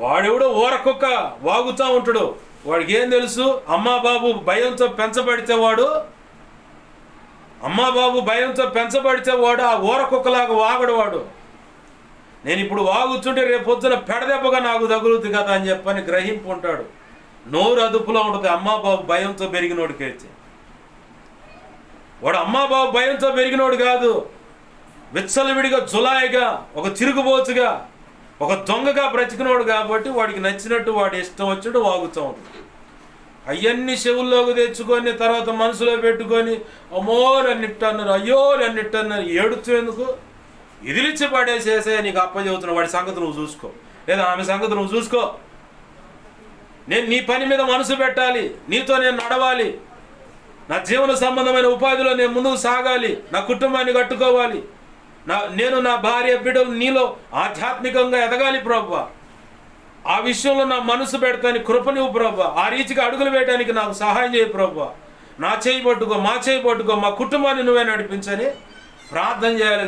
వాడెవడో ఊరకొక్క వాగుతూ ఉంటాడు. వాడికి ఏం తెలుసు? అమ్మా బాబు భయంతో పెంచబడితే వాడు ఆ ఊరకొక్కలాగా వాగడు వాడు. నేను ఇప్పుడు వాగుతుంటే రేపు పొద్దున పెడదెబ్బగా నాకు తగులుతుంది కదా అని చెప్పని గ్రహింపు ఉంటాడు. నోరు అదుపులో ఉంటుంది అమ్మా బాబు భయంతో పెరిగినోడికైతే. వాడు అమ్మా బాబు భయంతో పెరిగినోడు కాదు, విచ్చలవిడిగా జులాయిగా ఒక తిరుగుబోతుగా ఒక దొంగగా బ్రతికినోడు కాబట్టి వాడికి నచ్చినట్టు వాడి ఇష్టం వచ్చినట్టు వాగుతూ ఉంటుంది. అవన్నీ చెవుల్లోకి తెచ్చుకొని తర్వాత మనసులో పెట్టుకొని అమ్మో నన్నిట్టన్నారు, అయ్యో నన్నిట్టన్నారు ఏడుతూ ఎందుకు? ఇదిలిచ్చి పడేసేసే నీకు అప్పచెబుతున్నా. వాడి సంగతి నువ్వు చూసుకో, లేదా ఆమె సంగతి నువ్వు చూసుకో. నేను నీ పని మీద మనసు పెట్టాలి, నీతో నేను నడవాలి, నా జీవన సంబంధమైన ఉపాధిలో నేను ముందుకు సాగాలి, నా కుటుంబాన్ని కట్టుకోవాలి, నేను నా భార్య బిడ్డలు నీలో ఆధ్యాత్మికంగా ఎదగాలి ప్రభువా. ఆ విషయంలో నా మనసు పెడతాని కృపనివ్వు ప్రభువా. ఆ రీతిగా అడుగులు వేయడానికి నాకు సహాయం చేయి ప్రభువా. నా చేయి పట్టుకో, మా చేయి పట్టుకో, మా కుటుంబాన్ని నువ్వే నడిపించని ప్రార్థన చేయాలి.